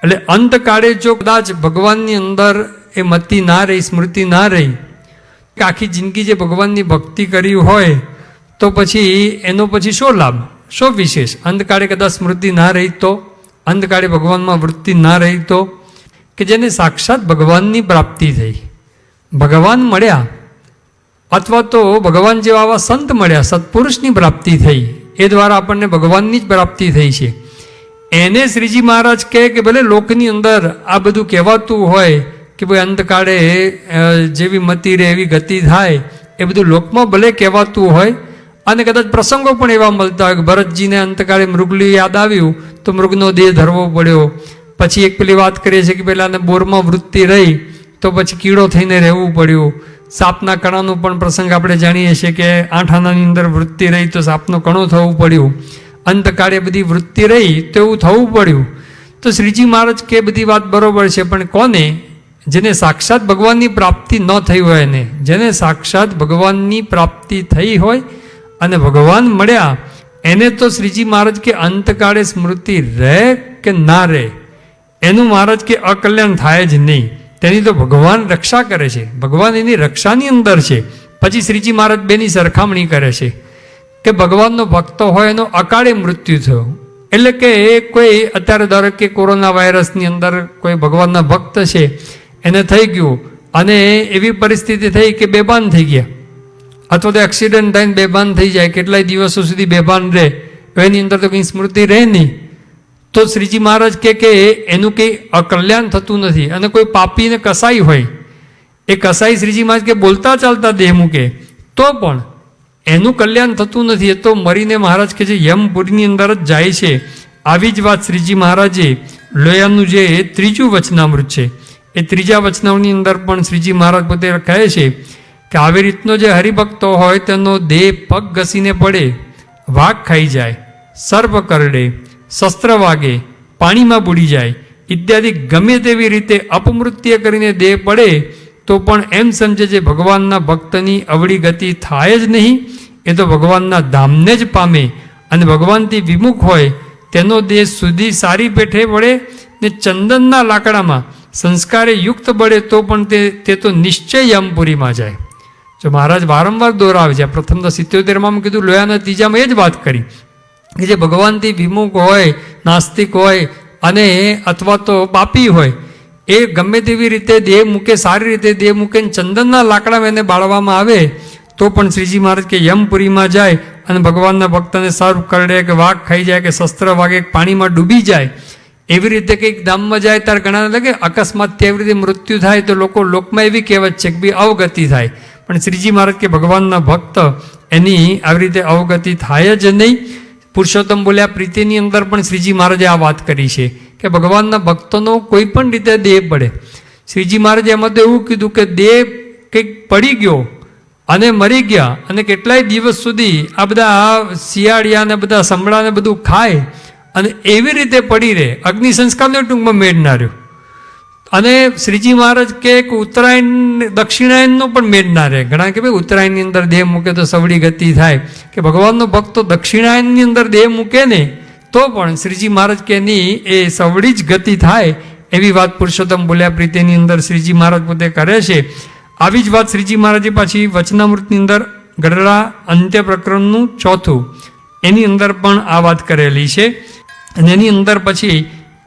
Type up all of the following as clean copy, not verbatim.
એટલે અંતકાળે જો કદાચ ભગવાનની અંદર એ મતિ ના રહી, સ્મૃતિ ના રહી, કે આખી જિંદગી જે ભગવાનની ભક્તિ કરી હોય તો પછી એનો પછી શો લાભ, શો વિશેષ? અંતકાળે કદાચ સ્મૃતિ ના રહી તો, અંતકાળે ભગવાનમાં વૃત્તિ ના રહી તો, કે જેને સાક્ષાત ભગવાનની પ્રાપ્તિ થઈ, ભગવાન મળ્યા, અથવા તો ભગવાન જેવા આવા સંત મળ્યા, સત્પુરુષની પ્રાપ્તિ થઈ, એ દ્વારા આપણને ભગવાનની જ પ્રાપ્તિ થઈ છે. એને શ્રીજી મહારાજ કહે કે ભલે લોકની અંદર આ બધું કહેવાતું હોય કે ભાઈ અંતકાળે જેવી મતિ રહે એવી ગતિ થાય, એ બધું લોકમાં ભલે કહેવાતું હોય, અને કદાચ પ્રસંગો પણ એવા મળતા હોય કે ભરતજીને અંતકાળે મૃગલી યાદ આવ્યું તો મૃગનો દેહ ધરવો પડ્યો. પછી એક પેલી વાત કરીએ છીએ કે પેલાને બોરમાં વૃત્તિ રહી તો પછી કીડો થઈને રહેવું પડ્યું. સાપના કણાનો પણ પ્રસંગ આપણે જાણીએ છીએ કે 8 આનાની અંદર વૃત્તિ રહી તો સાપનો કણો થવું પડ્યું. અંતકાળે બધી વૃત્તિ રહી તો એવું થવું પડ્યું. તો શ્રીજી મહારાજ કે બધી વાત બરોબર છે, પણ કોને? જેને સાક્ષાત ભગવાનની પ્રાપ્તિ ન થઈ હોય, એને જેને સાક્ષાત ભગવાનની પ્રાપ્તિ થઈ હોય અને ભગવાન મળ્યા, એને તો શ્રીજી મહારાજ કે અંતકાળે સ્મૃતિ રહે કે ના રહે, એનું મહારાજ કે અકલ્યાણ થાય જ નહીં. તેની તો ભગવાન રક્ષા કરે છે, ભગવાન એની રક્ષાની અંદર છે. પછી શ્રીજી મહારાજ બેની સરખામણી કરે છે કે ભગવાનનો ભક્ત હોય એનો અકાળે મૃત્યુ થયો, એટલે કે કોઈ અત્યારે ધારો કે કોરોના વાયરસની અંદર કોઈ ભગવાનના ભક્ત છે એને થઈ ગયું અને એવી પરિસ્થિતિ થઈ કે બેભાન થઈ ગયા, અથવા તો એક્સિડન્ટ થઈને બેભાન થઈ જાય, કેટલાય દિવસો સુધી બેભાન રહે, એની અંદર તો કંઈ સ્મૃતિ રહે નહીં. તો શ્રીજી મહારાજ કે એનું કંઈ અકલ્યાણ થતું નથી. અને કોઈ પાપીને કસાઈ હોય, એ કસાઈ શ્રીજી મહારાજ કે બોલતા ચાલતા દેહ મૂકે તો પણ એનું કલ્યાણ થતું નથી, એ તો મરીને મહારાજ કે જે યમપુરીની અંદર જ જાય છે. આવી જ વાત શ્રીજી મહારાજે લોયાનું જે ત્રીજું વચનામૃત છે, એ ત્રીજા વચનામૃતની અંદર પણ શ્રીજી મહારાજ પોતે કહે છે કે આવી રીતનો જે હરિભક્તો હોય તેનો દેહ પગ ઘસીને પડે, વાઘ ખાઈ જાય, સર્પ કરડે, શસ્ત્ર વાગે, પાણીમાં બુડી જાય ઇત્યાદિ ગમે તેવી રીતે અપમૃત્ય કરીને દેહ પડે તો પણ એમ સમજે છે ભગવાનના ભક્તની અવળી ગતિ થાય જ નહીં, એ તો ભગવાનના ધામને જ પામે. અને ભગવાનથી વિમુખ હોય તેનો દેહ સુધી સારી પેઠે વળે ને ચંદનના લાકડામાં સંસ્કારે યુક્ત બળે તો પણ તે તો નિશ્ચય યમપુરીમાં જાય. જો મહારાજ વારંવાર દોરાવે છે, પ્રથમ તો 77માં કીધું, લોયાના ત્રીજામાં એ જ વાત કરી કે જે ભગવાનથી વિમુખ હોય, નાસ્તિક હોય અને અથવા તો પાપી હોય, એ ગમે તેવી રીતે દેહ મૂકે, સારી રીતે દેહ મૂકે, ચંદનના લાકડામાં એને બાળવામાં આવે તો પણ શ્રીજી મહારાજ કે યમપુરીમાં જાય અને ભગવાનના ભક્તને સર્પ કરડે કે વાઘ ખાઈ જાય કે શસ્ત્ર વાગે પાણીમાં ડૂબી જાય, એવી રીતે કંઈક ધામમાં જાય ત્યારે ઘણા લાગે અકસ્માતથી એવી રીતે મૃત્યુ થાય તો લોકમાં એવી કહેવત છે કે ભાઈ અવગતિ થાય. પણ શ્રીજી મહારાજ કે ભગવાનના ભક્ત એની આવી રીતે અવગતિ થાય જ નહીં. પુરુષોત્તમ બોલ્યા પ્રીતિની અંદર પણ શ્રીજી મહારાજે આ વાત કરી છે કે ભગવાનના ભક્તોનો કોઈ પણ રીતે દેહ પડે. શ્રીજી મહારાજે એમાં તો એવું કીધું કે દેહ કંઈક પડી ગયો અને મરી ગયા અને કેટલાય દિવસ સુધી આ બધા શિયાળિયા ને બધા સંભળા ને બધું ખાય અને એવી રીતે પડી રહે, અગ્નિ સંસ્કારનો ટૂંકમાં મેળ ના રહ્યો. અને શ્રીજી મહારાજ કે ઉત્તરાયણ દક્ષિણાયનનો પણ મેળ ના રહે. ઘણા કે ભાઈ ઉત્તરાયણની અંદર દેહ મૂકે તો સવડી ગતિ થાય, કે ભગવાનનો ભક્તો દક્ષિણાયનની અંદર દેહ મૂકે ને તો પણ શ્રીજી મહારાજ કે નહીં, એ સવડી જ ગતિ થાય. એવી વાત પુરુષોત્તમ બોલ્યા પ્રીતિની અંદર શ્રીજી મહારાજ પોતે કરે છે. આવી જ વાત શ્રીજી મહારાજે પાછી વચનામૃતની અંદર ગઢડા અંત્ય પ્રકરણનું 4 એની અંદર પણ આ વાત કરેલી છે. અને એની અંદર પછી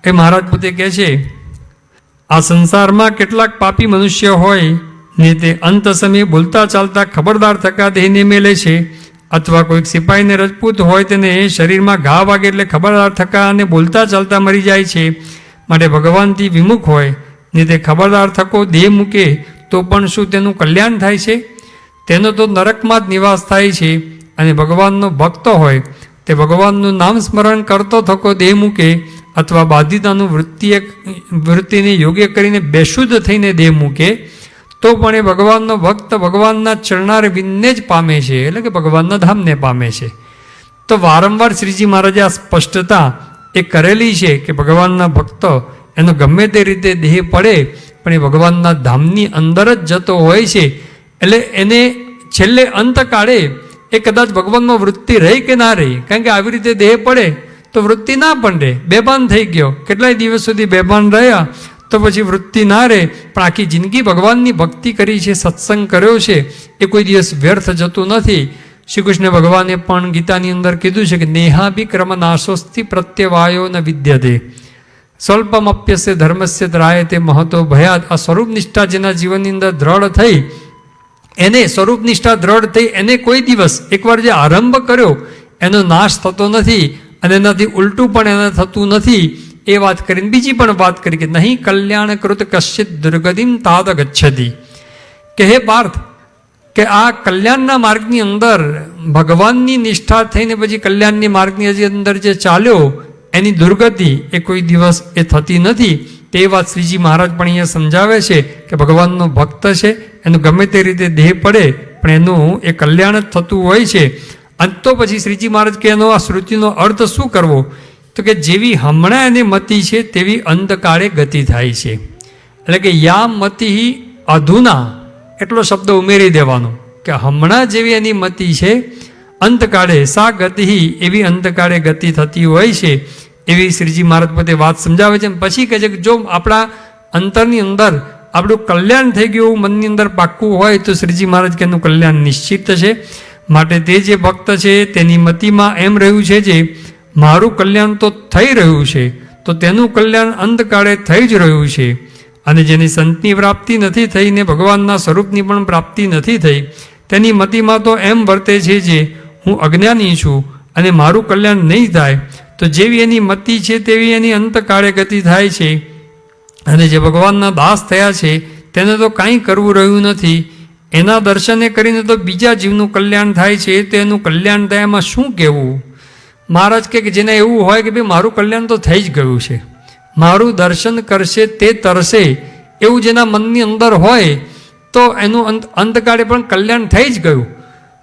એ મહારાજ પોતે કહે છે, આ સંસારમાં કેટલાક પાપી મનુષ્ય હોય ને તે અંત સમયે બોલતા ચાલતા ખબરદાર થકા દેહને મેલે છે, અથવા કોઈક સિપાહીને રજપૂત હોય તેને શરીરમાં ઘા વાગે એટલે ખબરદાર થકા અને બોલતા ચાલતા મરી જાય છે. માટે ભગવાનથી વિમુખ હોય ને તે ખબરદાર થકો દેહ મૂકે તો પણ શું તેનું કલ્યાણ થાય છે? તેનો તો નરકમાં જ નિવાસ થાય છે. અને ભગવાનનો ભક્ત હોય તે ભગવાનનું નામ સ્મરણ કરતો થકો દેહ મૂકે અથવા બાધિતાનું વૃત્તિને યોગ્ય કરીને બેશુદ્ધ થઈને દેહ મૂકે તો પણ એ ભગવાનનો ભક્ત ભગવાનના ચરણાર વિનને જ પામે છે, એટલે કે ભગવાનના ધામને પામે છે. તો વારંવાર શ્રીજી મહારાજે આ સ્પષ્ટતા એ કરેલી છે કે ભગવાનના ભક્ત એનો ગમે તે રીતે દેહ પડે પણ એ ભગવાનના ધામની અંદર જ જતો હોય છે. એટલે એને છેલ્લે અંતકાળે એ કદાચ ભગવાનમાં વૃત્તિ રહી કે ના રહી, કારણ કે આવી રીતે દેહ પડે તો વૃત્તિ ના પણ રહે, બેભાન થઈ ગયો, કેટલાય દિવસ સુધી બેભાન રહ્યા તો પછી વૃત્તિ ના રહે, પણ આખી જિંદગી ભગવાનની ભક્તિ કરી છે, સત્સંગ કર્યો છે, એ કોઈ દિવસ વ્યર્થ જતું નથી. શ્રી કૃષ્ણ ભગવાને પણ ગીતાની અંદર કીધું છે કે નેહાભિક્રમ નાશોસ્તિ પ્રત્યવાયો ન વિદ્યતે સ્વલ્પમપ્યસ્ય ધર્મસ્ય ત્રાયતે મહતો ભયાત. આ સ્વરૂપ નિષ્ઠા જેના જીવનની અંદર દ્રઢ થઈ, એને સ્વરૂપ નિષ્ઠા દ્રઢ થઈ, એને કોઈ દિવસ એકવાર જે આરંભ કર્યો એનો નાશ થતો નથી અને એનાથી ઉલટું પણ એને થતું નથી. એ વાત કરીને બીજી પણ વાત કરી કે નહીં કલ્યાણકૃત કશ્ચિત દુર્ગતિમ તાદ ગચ્છતિ, કે હે પાર્થ, કે આ કલ્યાણના માર્ગની અંદર ભગવાનની નિષ્ઠા થઈને પછી કલ્યાણની માર્ગની અંદર જે ચાલ્યો એની દુર્ગતિ એ કોઈ દિવસ એ થતી નથી. તે વાત શ્રીજી મહારાજ પણ અહીંયા સમજાવે છે કે ભગવાનનો ભક્ત છે, એનું ગમે તે રીતે દેહ પડે પણ એનું એ કલ્યાણ જ થતું હોય છે. અને તો પછી શ્રીજી મહારાજ કે એનો આ શ્રુતિનો અર્થ શું કરવો, તો કે જેવી હમણાં એની મતિ છે તેવી અંધકાળે ગતિ થાય છે. એટલે કે યા મતિ અધુના એટલો શબ્દ ઉમેરી દેવાનો કે હમણાં જેવી એની મતિ છે, અંતકાળે સા ગતિ એવી અંતકાળે ગતિ થતી હોય છે. એવી શ્રીજી મહારાજ પોતે વાત સમજાવે છે. પછી કહે છે કે જો આપણા અંતરની અંદર આપણું કલ્યાણ થઈ ગયું મનની અંદર પાક્કું હોય તો શ્રીજી મહારાજ કે એનું કલ્યાણ નિશ્ચિત છે. માટે તે જે ભક્ત છે તેની મતિમાં એમ રહ્યું છે જે મારું કલ્યાણ તો થઈ રહ્યું છે, તો તેનું કલ્યાણ અંતકાળે થઈ જ રહ્યું છે. અને જેની સંતની પ્રાપ્તિ નથી થઈ ને ભગવાનના સ્વરૂપની પણ પ્રાપ્તિ નથી થઈ, તેની મતિમાં તો એમ વર્તે છે જે હું અજ્ઞાની છું અને મારું કલ્યાણ નહીં થાય. તો જેવી એની મતિ છે તેવી એની અંતકાળે ગતિ થાય છે. અને જે ભગવાનના દાસ થયા છે તેને તો કાંઈ કરવું રહ્યું નથી. એના દર્શને કરીને તો બીજા જીવનું કલ્યાણ થાય છે, તો એનું કલ્યાણ થાય એમાં શું કહેવું. મહારાજ કે જેને એવું હોય કે ભાઈ મારું કલ્યાણ તો થઈ જ ગયું છે, મારું દર્શન કરશે તે તરશે, એવું જેના મનની અંદર હોય તો એનું અંતકાળે પણ કલ્યાણ થઈ જ ગયું.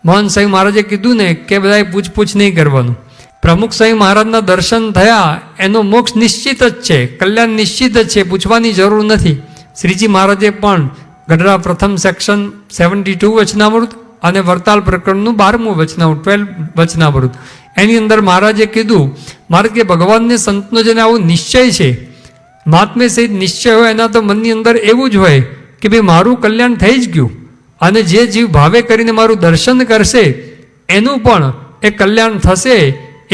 મોહન સાંઈ મહારાજે કીધું ને કે બધાએ પૂછપૂછ નહીં કરવાનું. પ્રમુખ સાંઈ મહારાજના દર્શન થયા એનો મોક્ષ નિશ્ચિત જ છે, કલ્યાણ નિશ્ચિત જ છે, પૂછવાની જરૂર નથી. શ્રીજી મહારાજે પણ ગઢડા પ્રથમ સેક્શન 72 વચનામૃત અને વરતાલ પ્રકરણનું 12મું વચનામૃત 12 વચનામૃત એની અંદર મહારાજે કીધું, મહારાજ કે ભગવાનને સંતનો જેને આવો નિશ્ચય છે, મહાત્મ્ય સહિત નિશ્ચય હોય એના તો મનની અંદર એવું જ હોય કે ભાઈ મારું કલ્યાણ થઈ જ ગયું અને જે જીવ ભાવે કરીને મારું દર્શન કરશે એનું પણ એ કલ્યાણ થશે.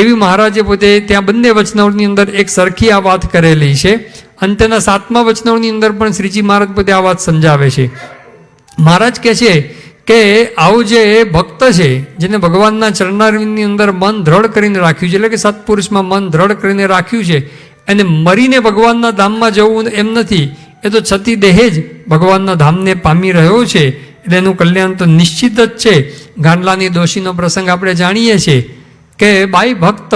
એવી મહારાજે પોતે ત્યાં બંને વચનાવળની અંદર એક સરખી આ વાત કરેલી છે. અને તેના 7મા વચનાવળની અંદર પણ શ્રીજી મહારાજ પોતે આ વાત સમજાવે છે. મહારાજ કહે છે કે આવું જે ભક્ત છે જેને ભગવાનના ચરણારવિંદની અંદર મન દ્રઢ કરીને રાખ્યું છે, એટલે કે સત્પુરુષમાં મન દ્રઢ કરીને રાખ્યું છે, અને મરીને ભગવાનના ધામમાં જવું એમ નથી, એ તો છતી દેહે જ ભગવાનના ધામને પામી રહ્યો છે. એટલે એનું કલ્યાણ તો નિશ્ચિત જ છે. ગાંડલાની દોષીનો પ્રસંગ આપણે જાણીએ છીએ કે બાઈ ભક્ત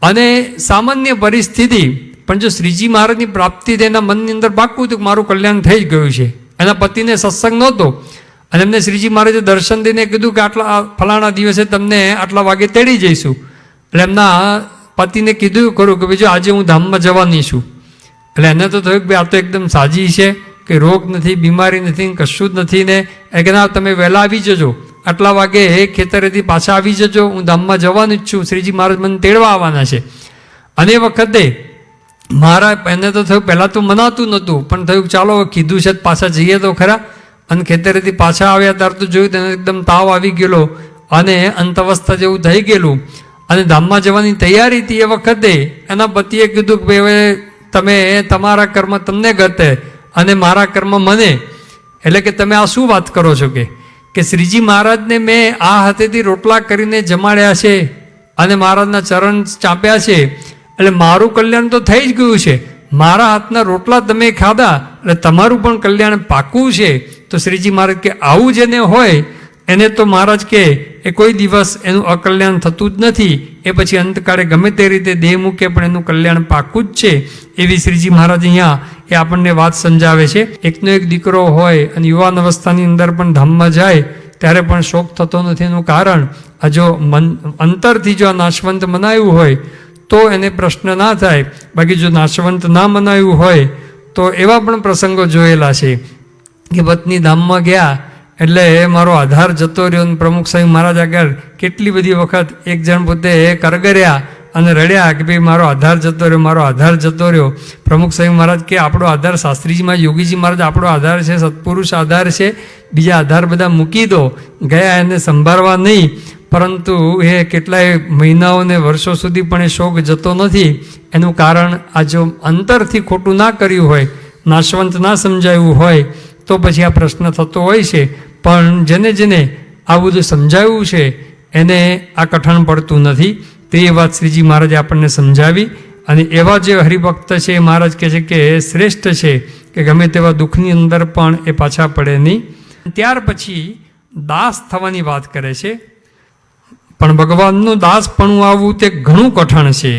અને સામાન્ય પરિસ્થિતિ, પણ જો શ્રીજી મહારાજની પ્રાપ્તિ તેના મનની અંદર પાક્કું હતું કે મારું કલ્યાણ થઈ જ ગયું છે. એના પતિને સત્સંગ નહોતો અને એમને શ્રીજી મહારાજે દર્શન દઈને કીધું કે આટલા ફલાણા દિવસે તમને આટલા વાગે તેડી જઈશું. એટલે એમના પતિને કીધું ખરું કે ભાઈ જો આજે હું ધામમાં જવાની છું. એટલે એને તો થયું કે ભાઈ આ તો એકદમ સાજી છે, કે રોગ નથી, બીમારી નથી, કશું જ નથી ને. એ કે ના તમે વહેલા આવી જજો, આટલા વાગે ખેતરેથી પાછા આવી જજો, હું ધામમાં જવાનું જ છું, શ્રીજી મહારાજ મને તેડવા આવવાના છે. અને એ વખતે મારા એને તો થયું પહેલાં તો મનાતું નહોતું, પણ થયું ચાલો કીધું છે પાછા જઈએ તો ખરા. અને ખેતરેથી પાછા આવ્યા ત્યારે તો જોયું તેને એકદમ તાવ આવી ગયેલો અને અંતઅવસ્થા જેવું થઈ ગયેલું અને ધામમાં જવાની તૈયારી હતી. એ વખતે એના પતિએ કીધું કે ભાઈ હવે તમે તમારા કર્મ તમને ગતે અને મારા કર્મ મને, એટલે કે તમે આ શું વાત કરો છો કે શ્રીજી મહારાજને મેં આ હાથેથી રોટલા કરીને જમાડ્યા છે અને મહારાજના ચરણ ચાંપ્યા છે, એટલે મારું કલ્યાણ તો થઈ જ ગયું છે. મારા હાથના રોટલા તમે ખાધા એટલે તમારું પણ કલ્યાણ પાકું છે. તો શ્રીજી મહારાજ કે આવું જેને હોય એને તો મહારાજ કે એ કોઈ દિવસ એનું અકલ્યાણ થતું જ નથી. એ પછી અંતકાળે ગમે તે રીતે દેહ મૂકે પણ એનું કલ્યાણ પાકું જ છે. એવી શ્રીજી મહારાજ અહીંયા એ આપણને વાત સમજાવે છે. એકનો એક દીકરો હોય અને યુવાન અવસ્થાની અંદર પણ ધામમાં જાય ત્યારે પણ શોક થતો નથી. એનું કારણ આ જો અંતરથી જો આ નાશવંત મનાયું હોય તો એને પ્રશ્ન ના થાય. બાકી જો નાશવંત ના મનાયું હોય તો એવા પણ પ્રસંગો જોયેલા છે કે પત્ની ધામમાં ગયા એટલે મારો આધાર જતો રહ્યો. પ્રમુખ સાહેબ મહારાજ આગળ કેટલી બધી વખત એક જણ પોતે કરગર્યા અને રડ્યા કે ભાઈ મારો આધાર જતો રહ્યો, મારો આધાર જતો રહ્યો. પ્રમુખ સ્વામી મહારાજ કે આપણો આધાર શાસ્ત્રીજીમાં યોગીજી મહારાજ આપણો આધાર છે, સત્પુરુષ આધાર છે, બીજા આધાર બધા મૂકી દો. ગયા એને સંભાળવા નહીં, પરંતુ એ કેટલાય મહિનાઓ ને વર્ષો સુધી પણ એ શોક જતો નથી. એનું કારણ આ જો અંતરથી ખોટું ના કર્યું હોય, નાશવંત ના સમજાયું હોય તો પછી આ પ્રશ્ન થતો હોય છે. પણ જેને જેને આ બધું સમજાવ્યું છે એને આ કઠણ પડતું નથી. તે વાત શ્રીજી મહારાજે આપણને સમજાવી. અને એવા જે હરિભક્ત છે એ મહારાજ કહે છે કે શ્રેષ્ઠ છે કે ગમે તેવા દુઃખની અંદર પણ એ પાછા પડે નહીં. ત્યાર પછી દાસ થવાની વાત કરે છે. પણ ભગવાનનું દાસપણું આવવું તે ઘણું કઠણ છે.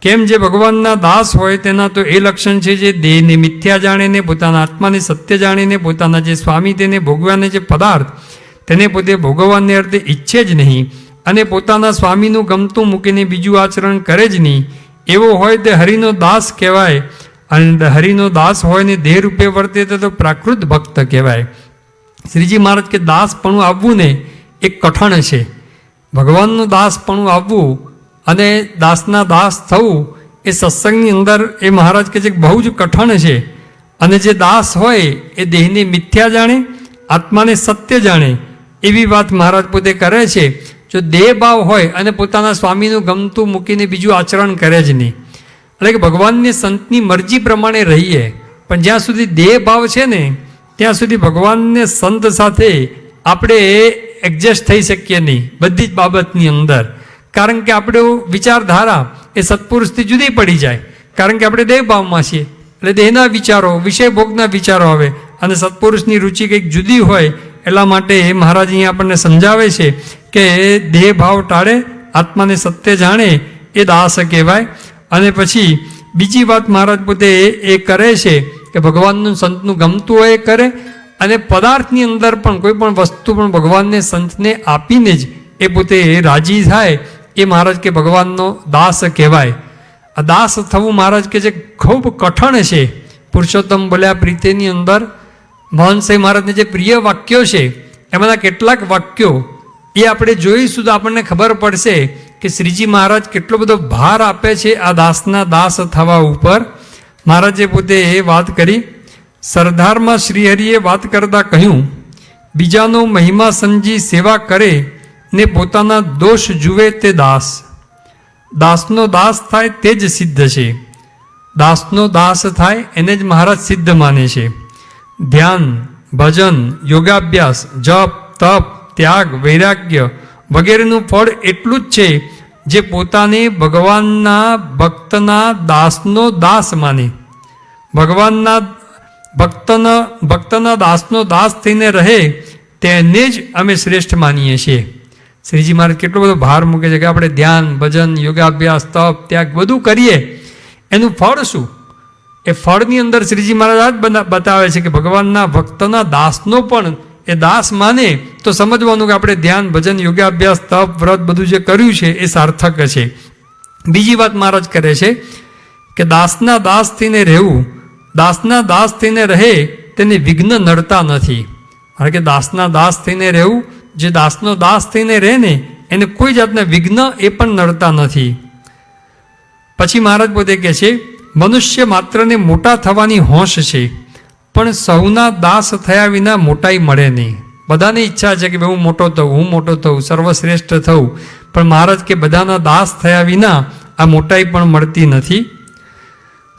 કેમ? જે ભગવાનના દાસ હોય તેના તો એ લક્ષણ છે જે દેહને મિથ્યા જાણીને, પોતાના આત્માને સત્ય જાણીને, પોતાના જે સ્વામી તેને ભોગવાને જે પદાર્થ તેને પોતે ભોગવવાને અર્થે ઈચ્છે જ નહીં, અને પોતાના સ્વામીનું ગમતું મૂકીને બીજું આચરણ કરે જ નહીં. એવો હોય તે હરિનો દાસ કહેવાય. અને હરિનો દાસ હોય ને દેહ રૂપે વર્તે તો પ્રાકૃત ભક્ત કહેવાય. શ્રીજી મહારાજ કે દાસપણું આવવું ને એ કઠણ છે. ભગવાનનું દાસપણું આવવું અને દાસના દાસ થવું એ સત્સંગની અંદર એ મહારાજ કહે છે કે બહુ જ કઠણ છે. અને જે દાસ હોય એ દેહને મિથ્યા જાણે, આત્માને સત્ય જાણે, એવી વાત મહારાજ પોતે કરે છે. જો દેહ ભાવ હોય અને પોતાના સ્વામીનું ગમતું મૂકીને બીજું આચરણ કરે જ નહીં, એટલે કે ભગવાનની સંતની મરજી પ્રમાણે રહીએ. પણ જ્યાં સુધી દેહ ભાવ છે ને ત્યાં સુધી ભગવાનને સંત સાથે આપણે એડજસ્ટ થઈ શકીએ નહીં બધી જ બાબતની અંદર. કારણ કે આપણો વિચારધારા એ સત્પુરુષથી જુદી પડી જાય. કારણ કે આપણે દેહ ભાવમાં છીએ, એટલે દેહના વિચારો, વિષય ભોગના વિચારો આવે, અને સત્પુરુષની રુચિ કંઈક જુદી હોય. એટલા માટે મહારાજ અહીંયા આપણને સમજાવે છે કે દેહ ભાવ ટાળે, આત્માને સત્ય જાણે એ દાસ કહેવાય. અને પછી બીજી વાત મહારાજ પોતે એ કરે છે કે ભગવાનનું સંતનું ગમતું હોય એ કરે, અને પદાર્થની અંદર પણ કોઈ પણ વસ્તુ પણ ભગવાનને સંતને આપીને જ એ પોતે રાજી થાય. એ મહારાજ કે ભગવાનનો દાસ કહેવાય. આ દાસ થવું મહારાજ કે જે ખૂબ કઠણ છે. પુરુષોત્તમ બોલ્યા પ્રીતેની અંદર મોહન સાંઈ મહારાજને જે પ્રિય વાક્યો છે એમાંના કેટલાક વાક્યો એ આપણે જોઈશું તો આપણને ખબર પડશે કે શ્રીજી મહારાજ કેટલો બધો ભાર આપે છે આ દાસના દાસ થવા ઉપર. મહારાજે પોતે એ વાત કરી. સરદારમાં શ્રીહરિએ વાત કરતા કહ્યું, બીજાનો મહિમા સમજી સેવા કરે ને પોતાના દોષ જુએ તે દાસ. દાસનો દાસ થાય તે જ સિદ્ધ છે. દાસનો દાસ થાય એને જ મહારાજ સિદ્ધ માને છે. ધ્યાન, ભજન, યોગાભ્યાસ, જપ, તપ, ત્યાગ, વૈરાગ્ય વગેરેનું ફળ એટલું જ છે જે પોતાને ભગવાનના ભક્તના દાસનો દાસ માને. ભગવાનના ભક્તના દાસનો દાસ થઈને રહે તેને જ અમે શ્રેષ્ઠ માનીએ છીએ. શ્રીજી મહારાજ કેટલો બધો ભાર મૂકે છે કે આપણે ધ્યાન, ભજન, યોગાભ્યાસ, તપ, ત્યાગ બધું કરીએ, એનું ફળ શું? એ ફળની અંદર શ્રીજી મહારાજ આ જ બતાવે છે કે ભગવાનના ભક્તના દાસનો પણ એ દાસ માને તો સમજવાનું કે આપણે ધ્યાન, ભજન, યોગાભ્યાસ, તપ, વ્રત બધું જે કર્યું છે એ સાર્થક છે. બીજી વાત મહારાજ કરે છે કે દાસના દાસ થઈને રહેવું, દાસના દાસ થઈને રહે તેને વિઘ્ન નડતા નથી. કારણ કે દાસના દાસ થઈને રહેવું, જે દાસનો દાસ થઈને રહે ને એને કોઈ જાતના વિઘ્ન એ પણ નડતા નથી. પછી મહારાજ પોતે કહે છે, મનુષ્ય માત્રને મોટા થવાની હોશ છે, પણ સૌના દાસ થયા વિના મોટાઈ મળે નહીં. બધાની ઈચ્છા છે કે હું મોટો થઉં, હું મોટો થઉં, સર્વશ્રેષ્ઠ થઉં, પણ મહારાજ કે બધાના દાસ થયા વિના આ મોટાઈ પણ મળતી નથી.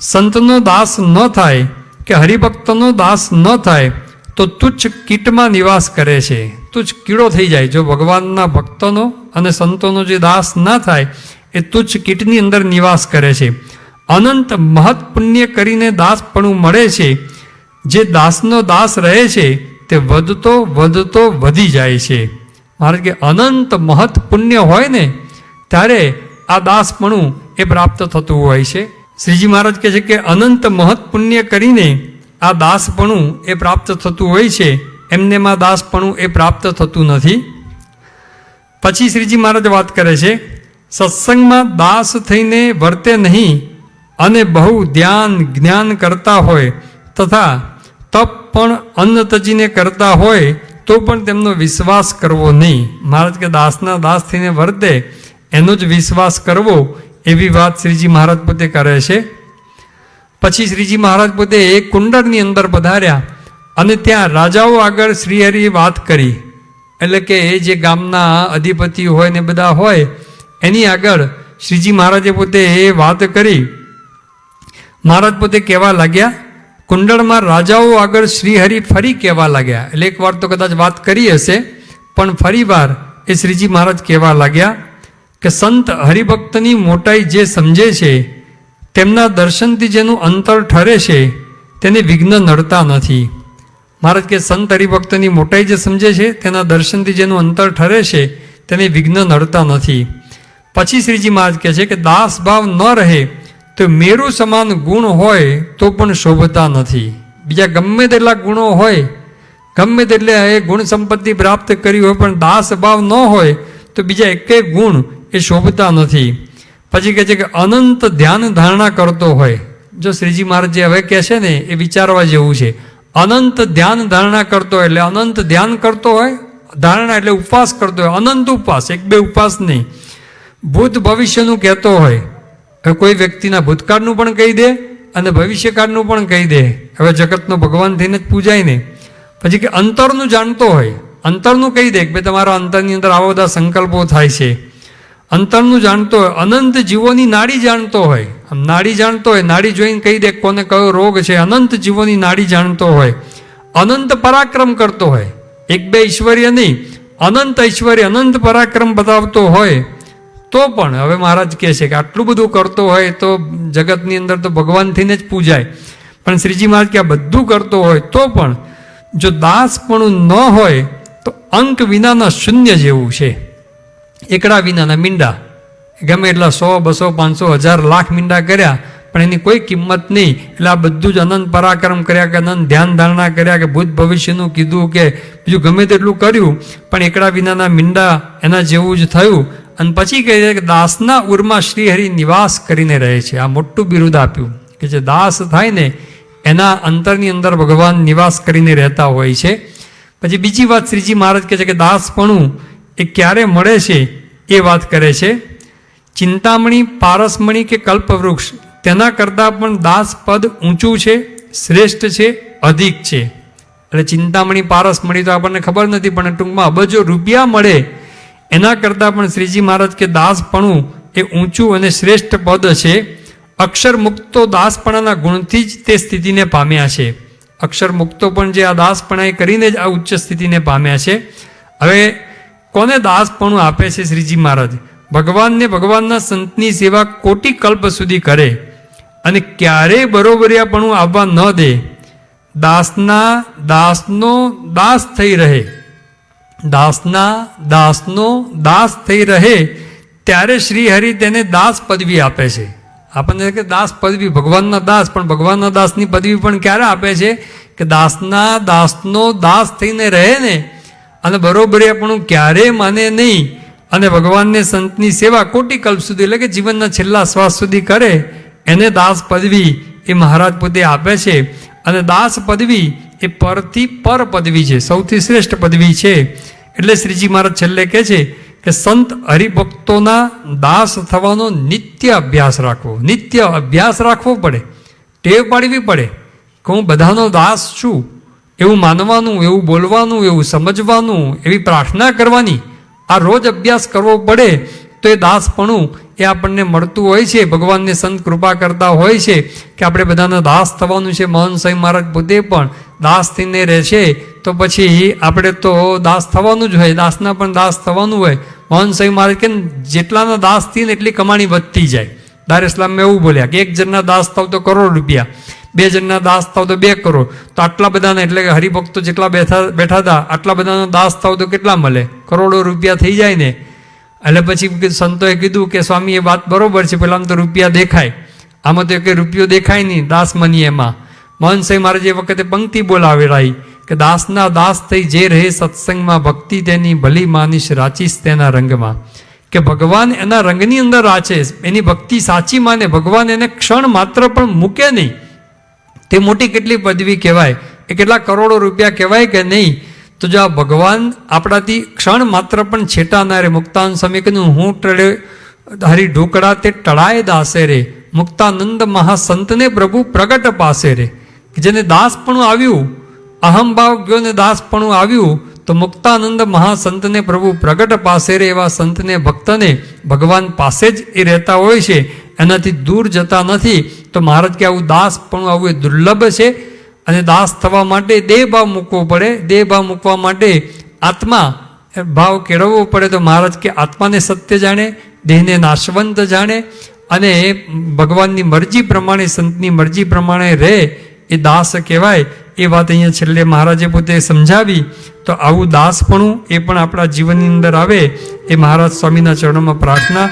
સંતનો દાસ ન થાય કે હરિભક્તનો દાસ ન થાય તો તુચ્છ કીટમાં નિવાસ કરે છે. તુચ્છ કીડો થઈ જાય. જો ભગવાનના ભક્તોનો અને સંતોનો જે દાસ ના થાય એ તુચ્છ કીટની અંદર નિવાસ કરે છે. અનંત મહત પુણ્ય કરીને દાસપણું મળે છે. જે દાસનો દાસ રહે છે તે વધતો વધતો વધી જાય છે. મહારાજ કે અનંત મહત પુણ્ય હોય ને ત્યારે આ દાસપણું એ પ્રાપ્ત થતું હોય છે. શ્રીજી મહારાજ કહે છે કે અનંત મહત પુણ્ય કરીને આ દાસપણું એ પ્રાપ્ત થતું હોય છે. એમનેમાં દાસપણું એ પ્રાપ્ત થતું નથી. પછી શ્રીજી મહારાજ વાત કરે છે, સત્સંગમાં દાસ થઈને વર્તે નહીં અને બહુ ધ્યાન જ્ઞાન કરતા હોય તથા તપ પણ અન્ન તજીને કરતા હોય તો પણ તેમનો વિશ્વાસ કરવો નહીં. મહારાજ કે દાસના દાસ થઈને વર્તે એનો જ વિશ્વાસ કરવો એવી વાત શ્રીજી મહારાજ પોતે કરે છે. પછી શ્રીજી મહારાજ પોતે એક કુંડળની અંદર પધાર્યા અને ત્યાં રાજાઓ આગળ શ્રીહરિએ વાત કરી. એટલે કે એ જે ગામના અધિપતિ હોય ને બધા હોય એની આગળ શ્રીજી મહારાજે પોતે એ વાત કરી. મહારાજ પોતે કહેવા લાગ્યા, કુંડળમાં રાજાઓ આગળ શ્રીહરિ ફરી કહેવા લાગ્યા. એટલે એક વાર તો કદાચ વાત કરી હશે, પણ ફરી વાર એ શ્રીજી મહારાજ કહેવા લાગ્યા કે સંત હરિભક્તની મોટાઈ જે સમજે છે, તેમના દર્શનથી જેનું અંતર ઠરે છે તેને વિઘ્ન નડતા નથી. મહારાજ કે સંત હરિભક્તની મોટાઈ જે સમજે છે તેના દર્શનથી જેનું અંતર ઠરે છે તેને વિઘ્ન નડતા નથી. પછી શ્રીજી મહારાજ કહે છે કે દાસ ભાવ ન રહે તો મેરુ સમાન ગુણ હોય તો પણ શોભતા નથી. બીજા ગમે તેટલા ગુણો હોય, ગમે તેટલે એ ગુણ સંપત્તિ પ્રાપ્ત કરી હોય, પણ દાસ ભાવ ન હોય તો બીજા એકેય ગુણ એ શોભતા નથી. પછી કહે છે કે અનંત ધ્યાન ધારણા કરતો હોય. જો શ્રીજી મહારાજ જે હવે કહે છે ને એ વિચારવા જેવું છે. અનંત ધ્યાન ધારણા કરતો હોય એટલે અનંત ધ્યાન કરતો હોય, ધારણા એટલે ઉપવાસ કરતો હોય, અનંત ઉપવાસ, એક બે ઉપવાસ નહીં. ભૂત ભવિષ્યનું કહેતો હોય, હવે કોઈ વ્યક્તિના ભૂતકાળનું પણ કહી દે અને ભવિષ્યકાળનું પણ કહી દે. હવે જગતનો ભગવાન થઈને જ પૂજાય ને. પછી કે અંતરનું જાણતો હોય, અંતરનું કહી દે કે ભાઈ તમારા અંતરની અંદર આવા બધા સંકલ્પો થાય છે. અંતરનું જાણતો હોય, અનંત જીવોની નાડી જાણતો હોય. આમ નાડી જાણતો હોય, નાડી જોઈને કહી દે કોને કયો રોગ છે. અનંત જીવોની નાડી જાણતો હોય, અનંત પરાક્રમ કરતો હોય, એક બે ઐશ્વર્ય નહીં, અનંત ઐશ્વર્ય અનંત પરાક્રમ બતાવતો હોય તો પણ હવે મહારાજ કહે છે કે આટલું બધું કરતો હોય તો જગતની અંદર તો ભગવાન થઈને જ પૂજાય. પણ શ્રીજી મહારાજ કે આ બધું કરતો હોય તો પણ જો દાસપણું ન હોય તો અંક વિનાના શૂન્ય જેવું છે. એકડા વિનાના મીંડા, ગમે એટલા 100, 200, 500, 1000, લાખ મીંડા કર્યા પણ એની કોઈ કિંમત નહીં. એટલે આ બધું જ અનંત પરાક્રમ કર્યા કે અનંત ધ્યાન ધારણા કર્યા કે ભૂત ભવિષ્યનું કીધું કે બીજું ગમે તેટલું કર્યું પણ એકડા વિનાના મીંડા એના જેવું જ થયું. અને પછી કહે છે કે દાસના ઉરમાં શ્રીહરિ નિવાસ કરીને રહે છે. આ મોટું બિરુદ આપ્યું કે જે દાસ થાય ને એના અંતરની અંદર ભગવાન નિવાસ કરીને રહેતા હોય છે. પછી બીજી વાત શ્રીજી મહારાજ કહે છે કે દાસપણું એ ક્યારે મળે છે એ વાત કરે છે. ચિંતામણી, પારસમણી કે કલ્પવૃક્ષ તેના કરતાં પણ દાસ પદ ઊંચું છે, શ્રેષ્ઠ છે, અધિક છે. એટલે ચિંતામણી, પારસમણી તો આપણને ખબર નથી, પણ ટૂંકમાં અબજો રૂપિયા મળે એના કરતાં પણ શ્રીજી મહારાજ કે દાસપણું એ ઊંચું અને શ્રેષ્ઠ પદ છે. અક્ષર મુક્તો દાસપણાના ગુણથી જ તે સ્થિતિને પામ્યા છે. અક્ષર મુક્તો પણ જે આ દાસપણાએ કરીને જ આ ઉચ્ચ સ્થિતિને પામ્યા છે. હવે કોને દાસપણું આપે છે શ્રીજી મહારાજ? ભગવાનને, ભગવાનના સંતની સેવા કોટી કલ્પ સુધી કરે અને ક્યારેય બરોબરિયાપણું આવવા ન દે. દાસના દાસનો દાસ થઈ રહે, દાસના દાસનો દાસ થઈ રહે ત્યારે શ્રીહરિ તેને દાસ પદવી આપે છે. આપણને કે દાસ પદવી, ભગવાનના દાસ, પણ ભગવાનના દાસની પદવી પણ ક્યારે આપે છે કે દાસના દાસનો દાસ થઈને રહે ને અને બરોબરિયાપણું ક્યારેય માને નહીં અને ભગવાનને સંતની સેવા કોટી કલ્પ સુધી એટલે કે જીવનના છેલ્લા શ્વાસ સુધી કરે એને દાસ પદવી એ મહારાજ પોતે આપે છે. અને દાસ પદવી એ પરથી પર પદવી છે, સૌથી શ્રેષ્ઠ પદવી છે. એટલે શ્રીજી મહારાજ છેલ્લે કહે છે કે સંત હરિભક્તોના દાસ થવાનો નિત્ય અભ્યાસ રાખવો. નિત્ય અભ્યાસ રાખવો પડે, ટેવ પાડવી પડે કે હું બધાનો દાસ છું એવું માનવાનું, એવું બોલવાનું, એવું સમજવાનું, એવી પ્રાર્થના કરવાની. આ રોજ અભ્યાસ કરવો પડે તો એ દાસપણું એ આપણને મળતું હોય છે. ભગવાનને સંત કૃપા કરતા હોય છે કે આપણે બધાના દાસ થવાનું છે. મહંત સ્વામી મહારાજ પોતે પણ દાસ થઈને રહેશે તો પછી આપણે તો દાસ થવાનું જ હોય, દાસના પણ દાસ થવાનું હોય. મહંત સ્વામી મહારાજ કે જેટલાના દાસ થઈને ને એટલી કમાણી વધતી જાય. દાર ઇસ્લામમાં એવું બોલ્યા કે એક જણના દાસ થાવ તો કરોડ રૂપિયા, 2 જણના દાસ થાવ તો 2 કરોડ. તો આટલા બધાના એટલે કે હરિભક્તો જેટલા બેઠા હતા આટલા બધાના દાસ થાવ તો કેટલા મળે? કરોડો રૂપિયા થઈ જાય ને. એટલે પછી સંતોએ કીધું કે સ્વામી એ વાત બરોબર છે, પેલા તો રૂપિયા દેખાય, આમાં તો કંઈ રૂપિયો દેખાય નહીં દાસ મની એમાં. મહંત સ્વામી મહારાજ એ વખતે પંક્તિ બોલાવેલાઈ કે દાસના દાસ થઈ જે રહે સત્સંગમાં, ભક્તિ તેની ભલી માનીશ રાચીશ તેના રંગમાં. કે ભગવાન એના રંગની અંદર રાચે, એની ભક્તિ સાચી માને, ભગવાન એને ક્ષણ માત્ર પણ મૂકે નહીં. તે મોટી કેટલી પદવી કહેવાય, એ કેટલા કરોડો રૂપિયા કહેવાય કે નહીં? તો જો આ ભગવાન આપણાથી ક્ષણ માત્ર પણ છેટા ના રહે. મુક્તાન સ્વામી કીધું હું ટળે હરી ઢોકળા તે ટળાય દાસે રે, મુક્તાનંદ મહાસંતને પ્રભુ પ્રગટ પાસે રે. જેને દાસપણું આવ્યું, અહમભાવ ગયો ને દાસપણું આવ્યું, તો મુક્તાનંદ મહાસંતને પ્રભુ પ્રગટ પાસે રે. એવા સંતને ભક્તને ભગવાન પાસે જ એ રહેતા હોય છે, એનાથી દૂર જતા નથી. તો મહારાજ કે આવું દાસપણું આવું એ દુર્લભ છે. અને દાસ થવા માટે દેહ ભાવ મૂકવો પડે. દેહ ભાવ મૂકવા માટે આત્મા ભાવ કેળવવો પડે. તો મહારાજ કે આત્માને સત્ય જાણે, દેહને નાશવંત જાણે, અને ભગવાનની મરજી પ્રમાણે, સંતની મરજી પ્રમાણે રહે, એ દાસ કહેવાય. એ વાત અહીંયા છેલ્લે મહારાજે પોતે સમજાવી. તો આવું દાસપણું એ પણ આપણા જીવનની અંદર આવે, એ મહારાજ સ્વામીના ચરણોમાં પ્રાર્થના.